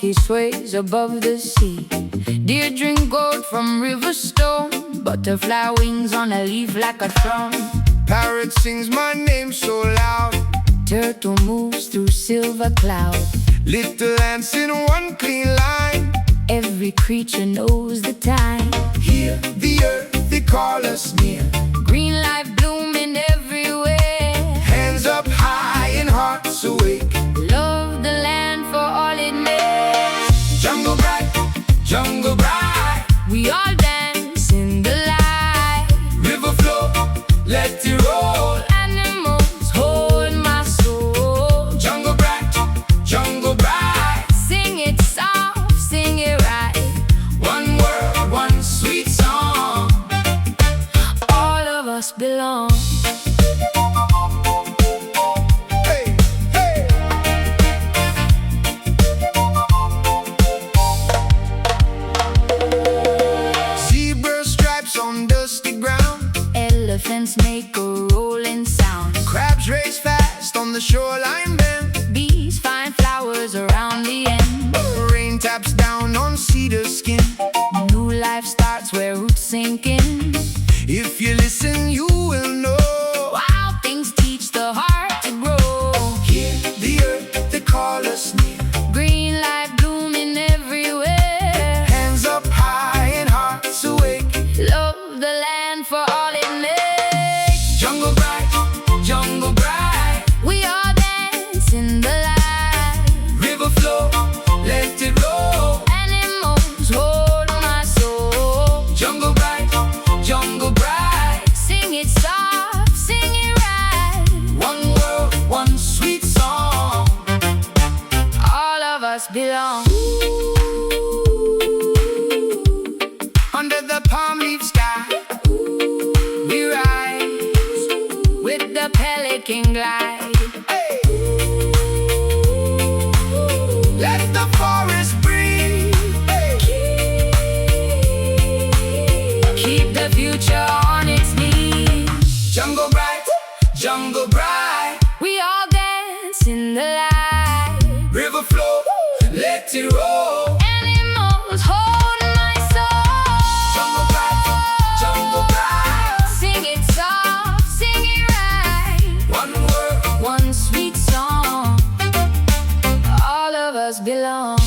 monkey sways above the sea. Deer drink gold from river stone. Butterfly wings on a leaf like a throne. Parrot sings my name so loud. Turtle moves through silver cloud. Little ants in one clean line. Every creature knows the time. Here, the earth, they call us near. Green life blooming everywhere. Hands up high and hearts awake. Love the land for all it makes. Jungle bright, jungle bright. We all dance in the light. River flow, let it roll. Animals hold my soul. Jungle bright, jungle bright. Sing it soft, sing it right. One word, one sweet song. All of us belong. Hey, hey. Zebra stripes on dusty ground. Elephants make a rolling sound. Crabs race fast on the shoreline bend. Bees find flowers around the end. Rain taps down on cedar skin. New life starts where roots sink in. If you listen, you will know. Wild things teach the heart to grow. Here, the earth, they call us near. Green life blooming everywhere. Hands up high and hearts awake. Love the land for all it makes. Jungle bright, jungle bright. We all dance in the light. River flow, let it roll. Animals hold my soul. Jungle bright, jungle bright. Sing it soft, sing it right. One word, one sweet song. All of us belong. Under the palm leaf sky, we rise With the pelican glide. hey. Let the forest breathe, hey. Keep the future on its knees. Jungle bright, jungle bright. We all dance in the light. River flow, let it roll. Animals hold my soul. Jungle bright, jungle bright. Sing it soft, sing it right. One word, One sweet song. All of us belong.